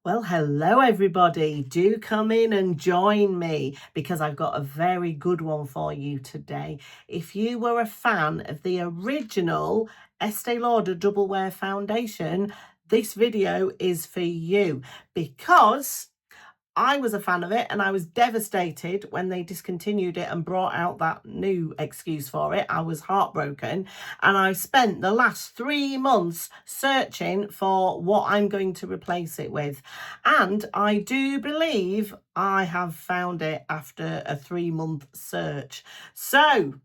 Well, hello everybody. Do come in and join me because I've got a very good one for you today. If you were a fan of the original Estee Lauder Double Wear foundation, this video is for you because I was a fan of it and I was devastated when they discontinued it and brought out that new excuse for it. I was heartbroken and I spent the last 3 months searching for what I'm going to replace it with. And I do believe I have found it after a 3-month search. So,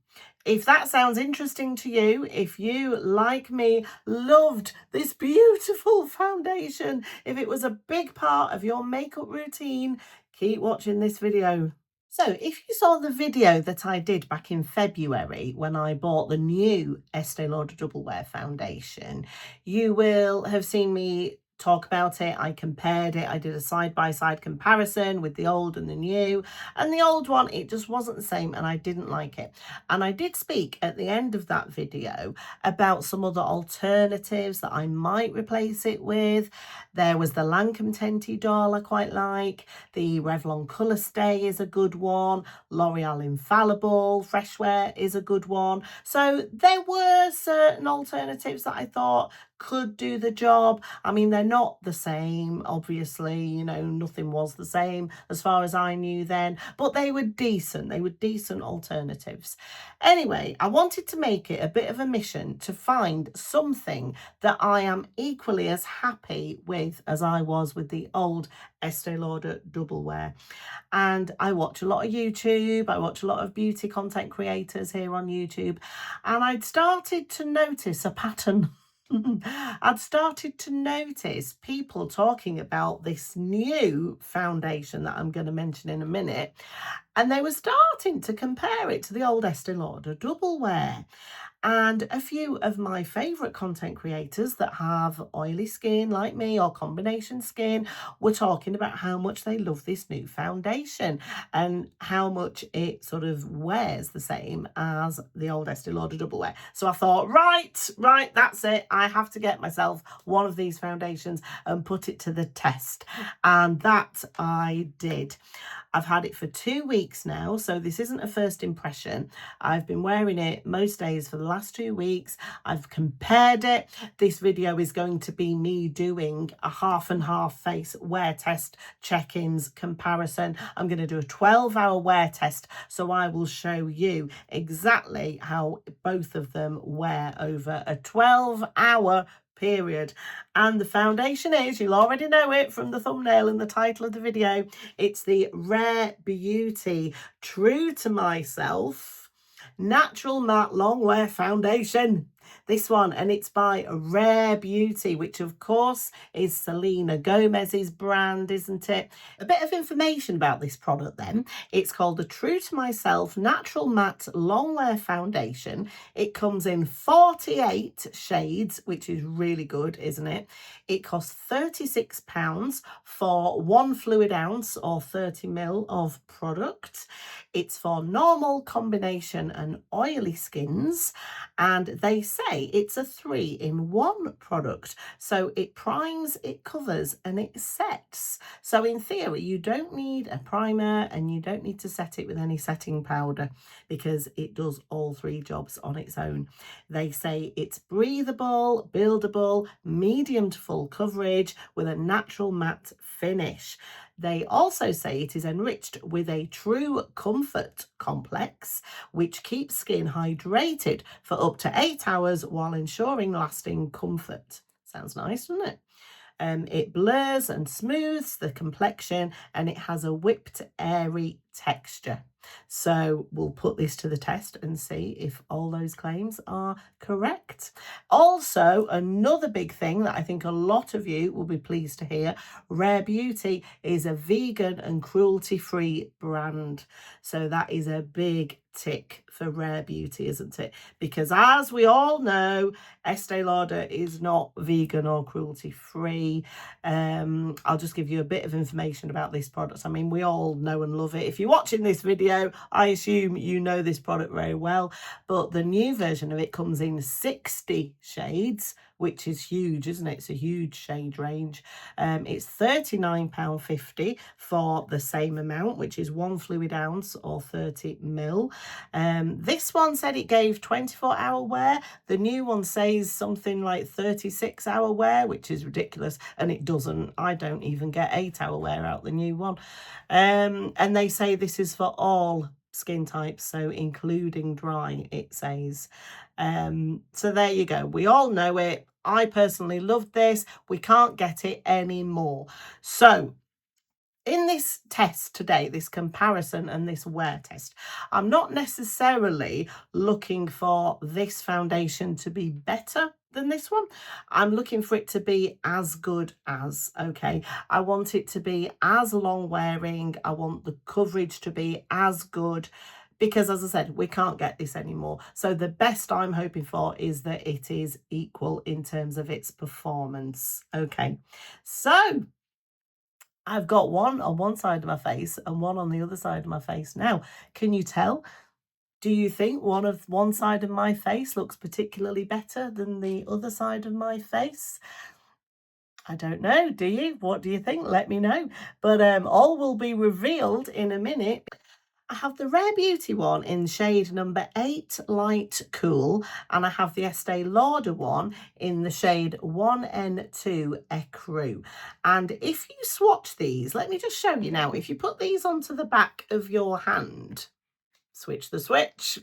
if that sounds interesting to you, if you, like me, loved this beautiful foundation, if it was a big part of your makeup routine, keep watching this video. So if you saw the video that I did back in February when I bought the new Estee Lauder Double Wear foundation, you will have seen me talk about it. I compared it. I did a side-by-side comparison with the old and the new, and the old one, it just wasn't the same and I didn't like it. And I did speak at the end of that video about some other alternatives that I might replace it with. There was the Lancome Tenti Doll I quite like. The Revlon Colour Stay is a good one. L'Oreal Infallible Fresh Wear is a good one. So there were certain alternatives that I thought could do the job. I mean, they're not the same, obviously, you know, nothing was the same as far as I knew then, but they were decent. They were decent alternatives. Anyway, I wanted to make it a bit of a mission to find something that I am equally as happy with as I was with the old Estee Lauder Double Wear. And I watch a lot of YouTube, I watch a lot of beauty content creators here on YouTube, and I'd started to notice a pattern. I'd started to notice people talking about this new foundation that I'm going to mention in a minute, and they were starting to compare it to the old Estee Lauder Double Wear. And a few of my favourite content creators that have oily skin like me or combination skin were talking about how much they love this new foundation and how much it sort of wears the same as the old Estee Lauder Double Wear. So I thought, right, that's it. I have to get myself one of these foundations and put it to the test. And that I did. I've had it for 2 weeks now, so this isn't a first impression. I've been wearing it most days for the last 2 weeks. I've compared it. This video is going to be me doing a half and half face wear test, check-ins, comparison. I'm going to do a 12-hour wear test, so I will show you exactly how both of them wear over a 12-hour period. And the foundation is, you'll already know it from the thumbnail and the title of the video, it's the Rare Beauty True to Myself Natural Matte Long Wear Foundation. This one, and it's by Rare Beauty, which of course is Selena Gomez's brand, isn't it? A bit of information about this product then. It's called the True to Myself Natural Matte Long Wear Foundation. It comes in 48 shades, which is really good, isn't it? It costs £36 for 1 fluid ounce or 30 ml of product. It's for normal, combination and oily skins, and they say it's a 3-in-1 product. So it primes, it covers and it sets. So in theory, you don't need a primer and you don't need to set it with any setting powder because it does all 3 jobs on its own. They say it's breathable, buildable, medium to full coverage with a natural matte finish. They also say it is enriched with a true comfort complex, which keeps skin hydrated for up to 8 hours while ensuring lasting comfort. Sounds nice, doesn't it? It blurs and smooths the complexion and it has a whipped, airy texture. So we'll put this to the test and see if all those claims are correct. Also, another big thing that I think a lot of you will be pleased to hear, Rare Beauty is a vegan and cruelty-free brand. So that is a big tick for Rare Beauty, isn't it? Because as we all know, Estee Lauder is not vegan or cruelty free. I'll just give you a bit of information about this product. I mean, we all know and love it. If you're watching this video, I assume you know this product very well, but the new version of it comes in 60 shades which is huge, isn't it? It's a huge shade range. It's £39.50 for the same amount, which is 1 fluid ounce or 30 ml. This one said it gave 24-hour wear. The new one says something like 36-hour wear, which is ridiculous, and it doesn't. I don't even get 8-hour wear out the new one. And they say this is for all skin types, so including dry, it says. So there you go. We all know it. I personally loved this. We can't get it anymore. So in this test today, this comparison and this wear test, I'm not necessarily looking for this foundation to be better than this one. I'm looking for it to be as good as, okay? I want it to be as long wearing. I want the coverage to be as good, because as I said, we can't get this anymore. So the best I'm hoping for is that it is equal in terms of its performance. Okay, so I've got one on one side of my face and one on the other side of my face. Now, can you tell? Do you think one side of my face looks particularly better than the other side of my face? I don't know. Do you? What do you think? Let me know. But all will be revealed in a minute. I have the Rare Beauty one in shade number 8 Light Cool, and I have the Estee Lauder one in the shade 1N2 Ecru. And if you swatch these, let me just show you now. If you put these onto the back of your hand, switch the switch,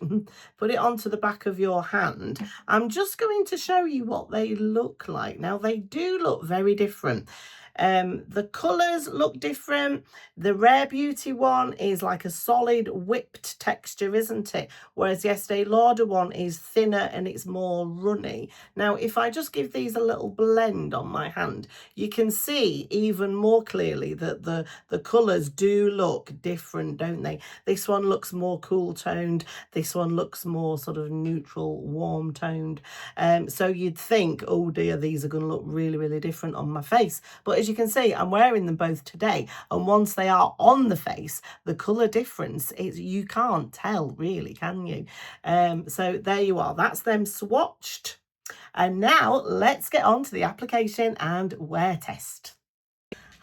put it onto the back of your hand, I'm just going to show you what they look like. Now, they do look very different. The colours look different. The Rare Beauty one is like a solid whipped texture, isn't it? Whereas the Estee Lauder one is thinner and it's more runny. Now, if I just give these a little blend on my hand, you can see even more clearly that the colours do look different, don't they? This one looks more cool toned. This one looks more sort of neutral, warm toned. So you'd think, oh dear, these are going to look really, really different on my face. But as you can see, I'm wearing them both today, and once they are on the face, the colour difference is, you can't tell really, can you? So there you are, that's them swatched. And now let's get on to the application and wear test.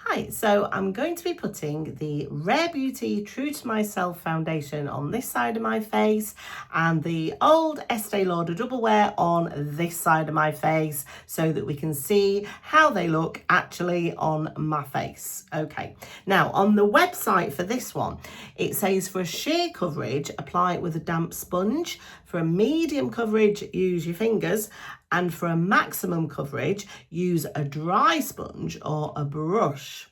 Hi, so I'm going to be putting the Rare Beauty True to Myself foundation on this side of my face and the old Estee Lauder Double Wear on this side of my face so that we can see how they look actually on my face. Okay, now on the website for this one, it says for a sheer coverage, apply it with a damp sponge. For a medium coverage, use your fingers. And for a maximum coverage, use a dry sponge or a brush.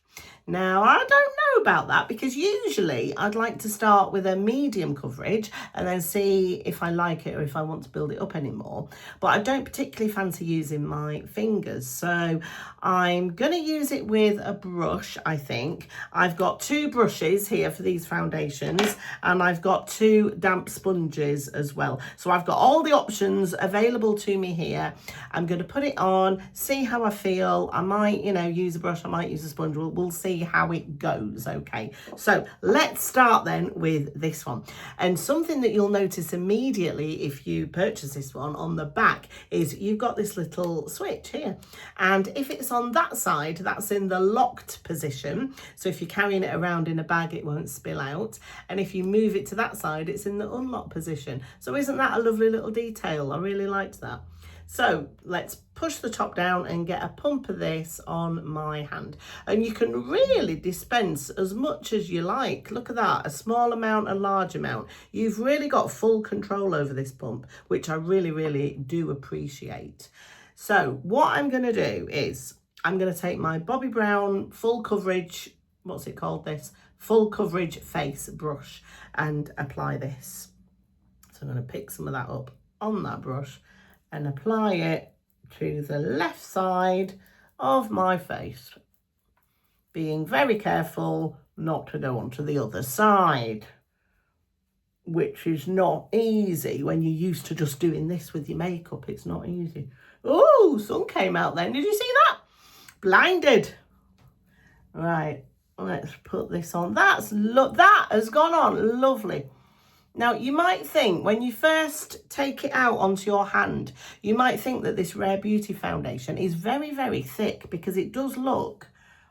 Now, I don't know about that, because usually I'd like to start with a medium coverage and then see if I like it or if I want to build it up anymore. But I don't particularly fancy using my fingers, so I'm going to use it with a brush, I think. I've got 2 brushes here for these foundations, and I've got 2 damp sponges as well. So I've got all the options available to me here. I'm going to put it on, see how I feel. I might, use a brush, I might use a sponge. We'll see how it goes. Okay, so let's start then with this one. And something that you'll notice immediately if you purchase this one on the back is you've got this little switch here, and if it's on that side, that's in the locked position, so if you're carrying it around in a bag it won't spill out, and if you move it to that side it's in the unlocked position. So isn't that a lovely little detail? I really liked that. So let's push the top down and get a pump of this on my hand. And you can really dispense as much as you like. Look at that, a small amount, a large amount. You've really got full control over this pump, which I really, really do appreciate. So what I'm going to do is I'm going to take my Bobbi Brown full coverage, what's it called this? Full coverage face brush and apply this. So I'm going to pick some of that up on that brush and apply it to the left side of my face, being very careful not to go onto the other side, which is not easy when you're used to just doing this with your makeup. It's not easy. Oh, sun came out then. Did you see that? Blinded. Right, let's put this on. That has gone on lovely. Now, you might think when you first take it out onto your hand, you might think that this Rare Beauty foundation is very, very thick, because it does look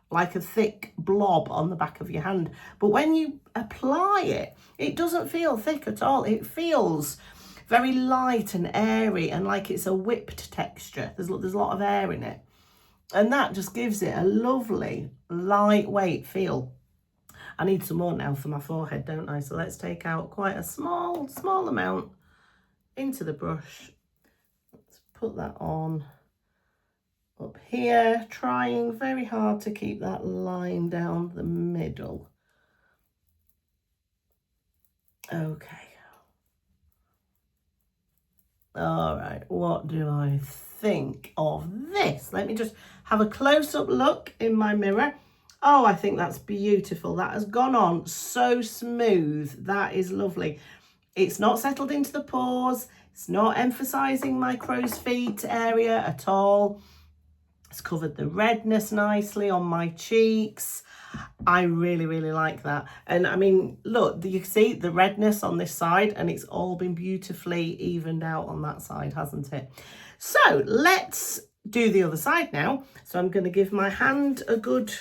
like a thick blob on the back of your hand. But when you apply it, it doesn't feel thick at all. It feels very light and airy, and like it's a whipped texture. There's a lot of air in it. And that just gives it a lovely, lightweight feel. I need some more now for my forehead, don't I? So let's take out quite a small amount into the brush. Let's put that on up here, trying very hard to keep that line down the middle. Okay. All right, what do I think of this? Let me just have a close-up look in my mirror. Oh, I think that's beautiful. That has gone on so smooth. That is lovely. It's not settled into the pores. It's not emphasizing my crow's feet area at all. It's covered the redness nicely on my cheeks. I really, really like that. And I mean, look, you see the redness on this side, and it's all been beautifully evened out on that side, hasn't it? So let's do the other side now. So I'm going to give my hand a good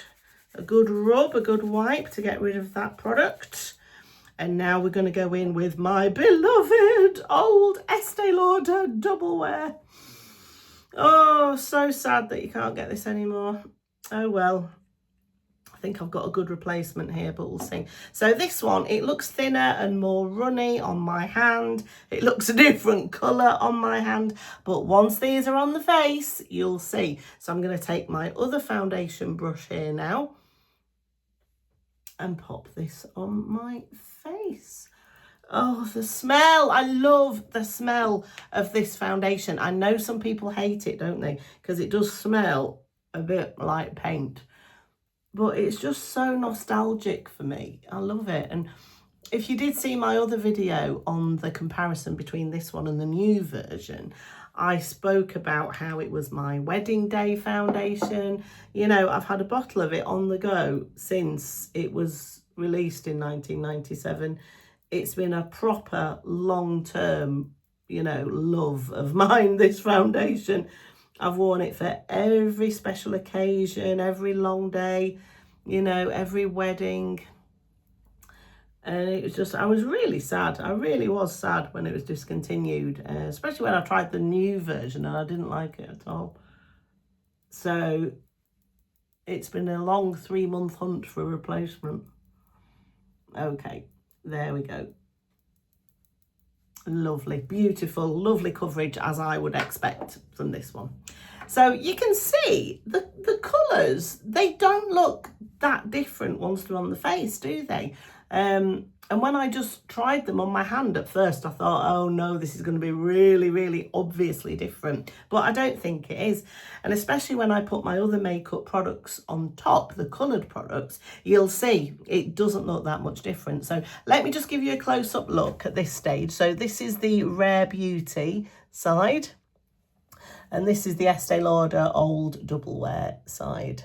rub, a good wipe to get rid of that product. And now we're going to go in with my beloved old Estee Lauder Double Wear. Oh, so sad that you can't get this anymore. Oh well. I think I've got a good replacement here, but we'll see. So this one, it looks thinner and more runny on my hand. It looks a different colour on my hand. But once these are on the face, you'll see. So I'm going to take my other foundation brush here now and pop this on my face. Oh, the smell. I love the smell of this foundation. I know some people hate it, don't they? Because it does smell a bit like paint. But it's just so nostalgic for me. I love it. And if you did see my other video on the comparison between this one and the new version, I spoke about how it was my wedding day foundation. You know, I've had a bottle of it on the go since it was released in 1997. It's been a proper long-term, you know, love of mine, this foundation. I've worn it for every special occasion, every long day, you know, every wedding. And it was just, I was really sad. I really was sad when it was discontinued, especially when I tried the new version and I didn't like it at all. So it's been a long 3-month hunt for a replacement. Okay, there we go. Lovely, beautiful, lovely coverage, as I would expect from this one. So you can see the colours, they don't look that different once they're on the face, do they? And when I just tried them on my hand at first, I thought, oh no, this is going to be really, really obviously different. But I don't think it is. And especially when I put my other makeup products on top, the coloured products, you'll see it doesn't look that much different. So let me just give you a close-up look at this stage. So this is the Rare Beauty side. And this is the Estee Lauder Old Double Wear side.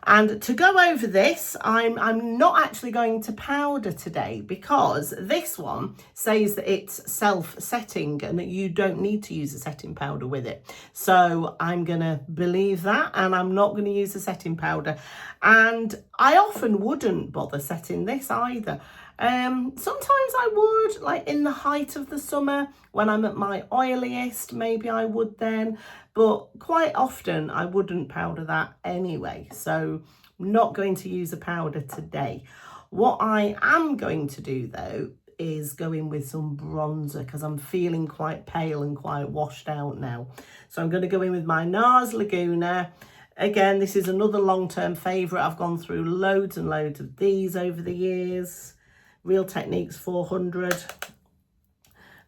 And to go over this, I'm not actually going to powder today, because this one says that it's self-setting and that you don't need to use a setting powder with it. So I'm going to believe that, and I'm not going to use a setting powder. And I often wouldn't bother setting this either. Sometimes I would, like in the height of the summer when I'm at my oiliest, maybe I would then, but quite often I wouldn't powder that anyway. So I'm not going to use a powder today. What I am going to do though is go in with some bronzer, because I'm feeling quite pale and quite washed out now. So I'm going to go in with my Nars Laguna. Again, this is another long-term favourite. I've gone through loads and loads of these over the years. Real Techniques 400,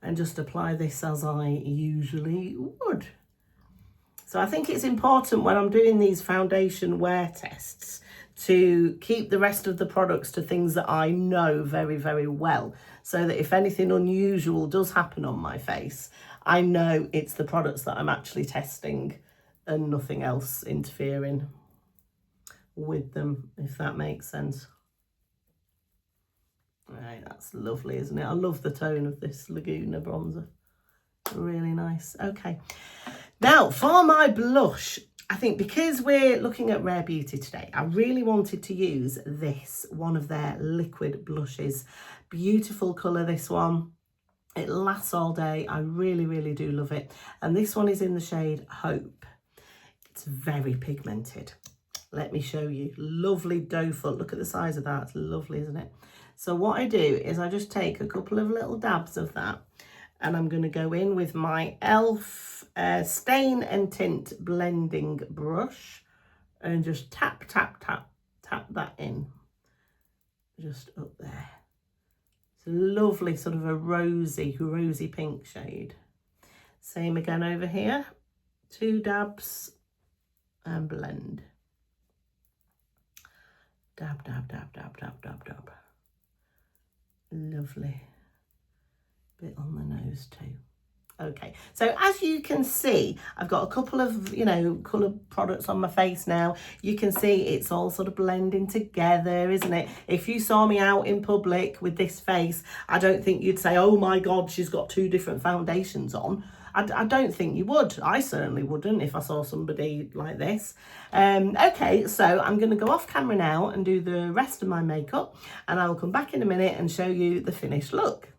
and just apply this as I usually would. So I think it's important when I'm doing these foundation wear tests to keep the rest of the products to things that I know very, very well, so that if anything unusual does happen on my face, I know it's the products that I'm actually testing and nothing else interfering with them, if that makes sense. Right, that's lovely, isn't it? I love the tone of this Laguna bronzer. Really nice. Okay. Now, for my blush, I think because we're looking at Rare Beauty today, I really wanted to use this, one of their liquid blushes. Beautiful colour, this one. It lasts all day. I really, really do love it. And this one is in the shade Hope. It's very pigmented. Let me show you. Lovely doe foot. Look at the size of that. It's lovely, isn't it? So what I do is I just take a couple of little dabs of that, and I'm going to go in with my e.l.f. Stain and Tint blending brush and just tap, tap, tap, tap that in. Just up there. It's a lovely sort of a rosy pink shade. Same again over here. 2 dabs and blend. Dab, dab, dab, dab, dab, dab, dab. Lovely. Bit on the nose too. Okay, so as you can see, I've got a couple of, you know, colour products on my face now. You can see it's all sort of blending together, isn't it? If you saw me out in public with this face, I don't think you'd say, oh my God, she's got 2 different foundations on. I don't think you would. I certainly wouldn't if I saw somebody like this. Okay, so I'm going to go off camera now and do the rest of my makeup, and I'll come back in a minute and show you the finished look.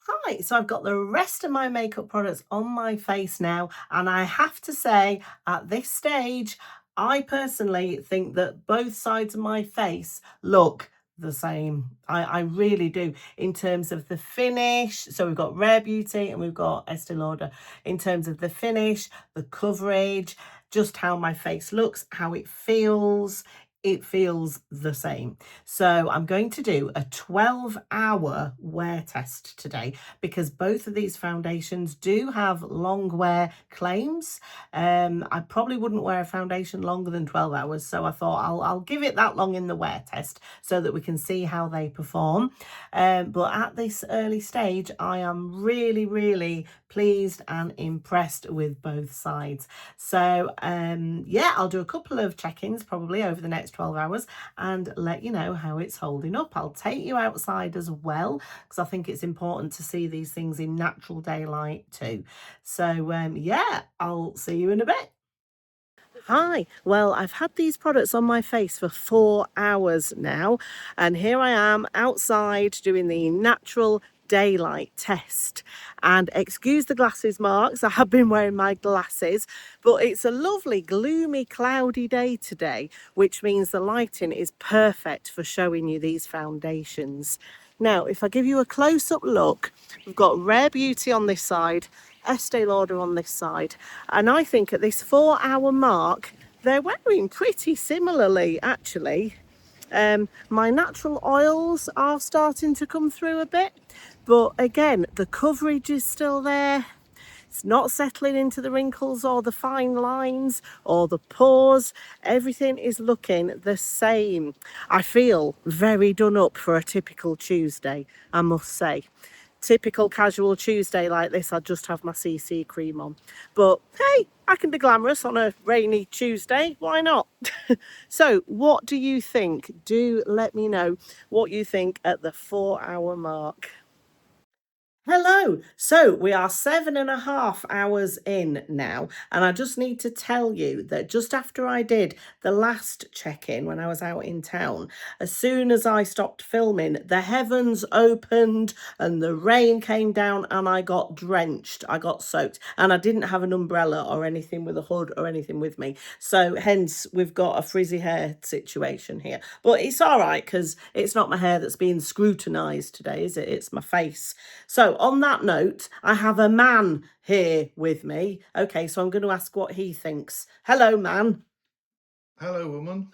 Hi, so I've got the rest of my makeup products on my face now, and I have to say at this stage, I personally think that both sides of my face look the same. I really do, in terms of the finish. So we've got Rare Beauty and we've got Estee Lauder. In terms of the finish, the coverage, just how my face looks, how it feels the same. So I'm going to do a 12-hour wear test today, because both of these foundations do have long wear claims. I probably wouldn't wear a foundation longer than 12 hours, so I thought I'll give it that long in the wear test so that we can see how they perform. But at this early stage, I am really, really pleased and impressed with both sides. So yeah, I'll do a couple of check-ins probably over the next 12 hours and let you know how it's holding up. I'll take you outside as well, because I think it's important to see these things in natural daylight too. So yeah, I'll see you in a bit. Hi, well, I've had these products on my face for 4 hours now, and here I am outside doing the natural daylight test. And excuse the glasses marks, I have been wearing my glasses, but it's a lovely gloomy cloudy day today, which means the lighting is perfect for showing you these foundations. Now, if I give you a close-up look, we've got Rare Beauty on this side, Estee Lauder on this side, and I think at this 4-hour mark they're wearing pretty similarly actually. My natural oils are starting to come through a bit, but again the coverage is still there. It's not settling into the wrinkles or the fine lines or the pores. Everything is looking the same. I feel very done up for a typical Tuesday, I must say. Typical casual Tuesday like this, I'd just have my CC cream on. But hey, I can be glamorous on a rainy Tuesday, why not? So what do you think? Do let me know what you think at the 4-hour mark. Hello, so we are 7.5 hours in now, and I just need to tell you that just after I did the last check-in when I was out in town, as soon as I stopped filming, the heavens opened and the rain came down and I got drenched, I got soaked, and I didn't have an umbrella or anything with a hood or anything with me, so hence we've got a frizzy hair situation here. But it's all right, because it's not my hair that's being scrutinised today, is it? It's my face. So on that note, I have a man here with me. Okay, so I'm going to ask what he thinks. Hello, man. Hello, woman.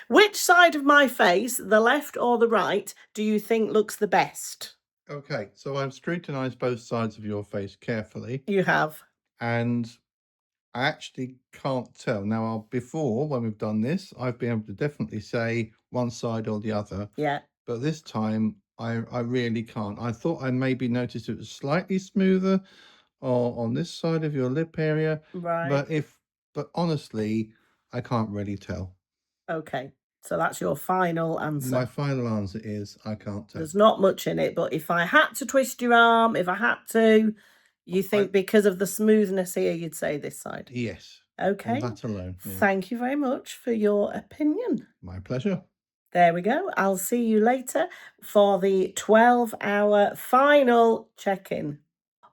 Which side of my face, the left or the right, do you think looks the best? Okay, so I've scrutinized both sides of your face carefully. You have. And I actually can't tell. Now, before, when we've done this, I've been able to definitely say one side or the other. Yeah. But this time, I really can't. I thought I maybe noticed it was slightly smoother on this side of your lip area. Right. But honestly, I can't really tell. Okay. So that's your final answer. My final answer is I can't tell. There's not much in it, but if I had to twist your arm, if I had to, you think because of the smoothness here, you'd say this side? Yes. Okay. On that alone. Yeah. Thank you very much for your opinion. My pleasure. There we go. I'll see you later for the 12-hour final check-in.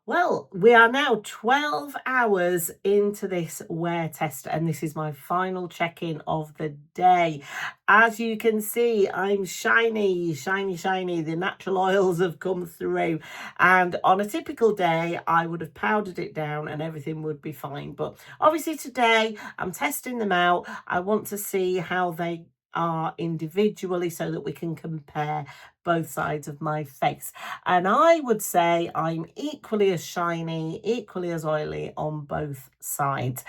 Well, we are now 12 hours into this wear test, and this is my final check-in of the day. As you can see, I'm shiny, shiny, shiny. The natural oils have come through, and on a typical day, I would have powdered it down and everything would be fine. But obviously today, I'm testing them out. I want to see how they are individually so that we can compare both sides of my face, and I would say I'm equally as shiny, equally as oily on both sides.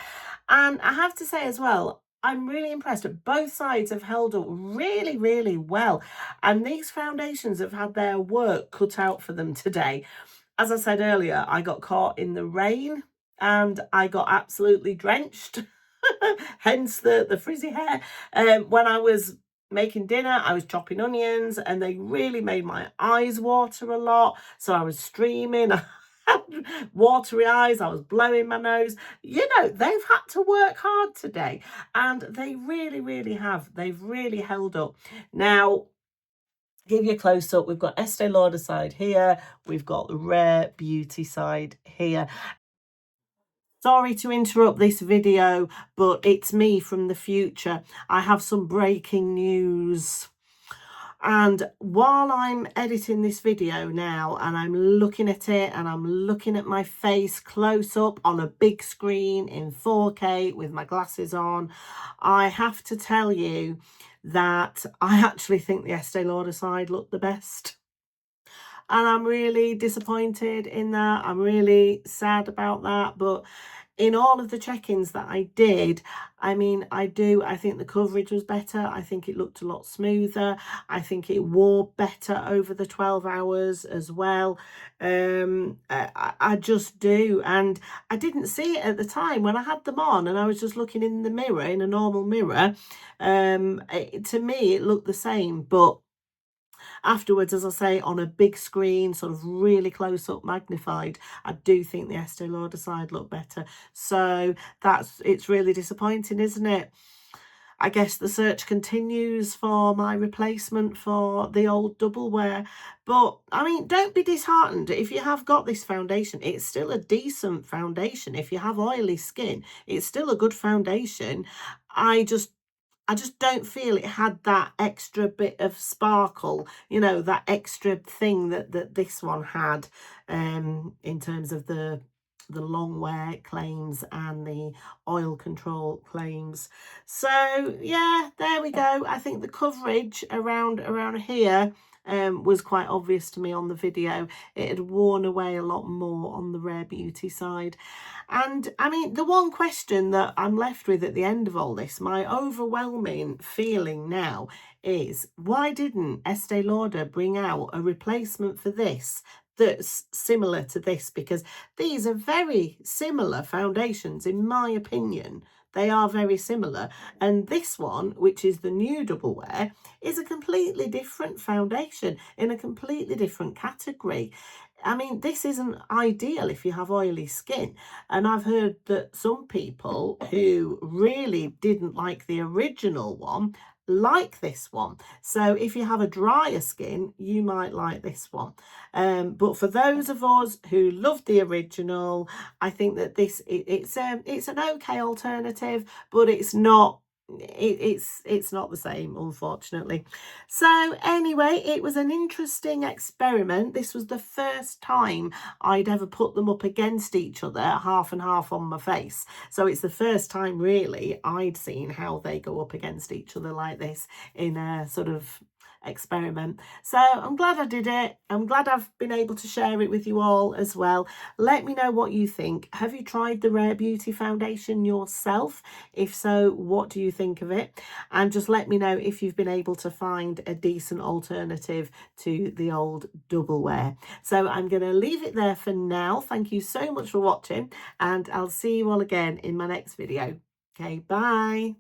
And I have to say as well, I'm really impressed that both sides have held up really, really well, and these foundations have had their work cut out for them today. As I said earlier, I got caught in the rain and I got absolutely drenched. Hence the frizzy hair. When I was making dinner, I was chopping onions and they really made my eyes water a lot. So I was streaming. I had watery eyes. I was blowing my nose. You know, they've had to work hard today, and they really, really have. They've really held up. Now, give you a close up. We've got Estee Lauder side here. We've got the Rare Beauty side here. Sorry to interrupt this video, but it's me from the future. I have some breaking news. And while I'm editing this video now and I'm looking at it and I'm looking at my face close up on a big screen in 4K with my glasses on, I have to tell you that I actually think the Estee Lauder side looked the best. And I'm really disappointed in that. I'm really sad about that. But in all of the check-ins that I did, I mean, I think the coverage was better. I think it looked a lot smoother. I think it wore better over the 12 hours as well. I just do. And I didn't see it at the time when I had them on and I was just looking in the mirror, in a normal mirror. To me, it looked the same, but afterwards, as I say, on a big screen, sort of really close up magnified, I do think the Estee Lauder side looked better. So it's really disappointing, isn't it? I guess the search continues for my replacement for the old Double Wear. But, I mean, don't be disheartened. If you have got this foundation, it's still a decent foundation. If you have oily skin, it's still a good foundation. I just don't feel it had that extra bit of sparkle, you know, that extra thing that this one had, in terms of the long wear claims and the oil control claims. So yeah, there we go. I think the coverage around here was quite obvious to me on the video. It had worn away a lot more on the Rare Beauty side. And I mean, the one question that I'm left with at the end of all this, my overwhelming feeling now, is why didn't Estee Lauder bring out a replacement for this that's similar to this? Because these are very similar foundations, in my opinion. They are very similar. And this one, which is the new Double Wear, is a completely different foundation in a completely different category. I mean, this isn't ideal if you have oily skin. And I've heard that some people who really didn't like the original one like this one. So if you have a drier skin, you might like this one. But for those of us who love the original, I think that it's an okay alternative, but it's not it's not the same, unfortunately. So anyway, it was an interesting experiment. This was the first time I'd ever put them up against each other, half and half on my face. So it's the first time really I'd seen how they go up against each other like this in a sort of experiment. So I'm glad I did it. I'm glad I've been able to share it with you all as well. Let me know what you think. Have you tried the Rare Beauty foundation yourself? If so, what do you think of it? And just let me know if you've been able to find a decent alternative to the old Double Wear. So I'm going to leave it there for now. Thank you so much for watching, and I'll see you all again in my next video. Okay, bye.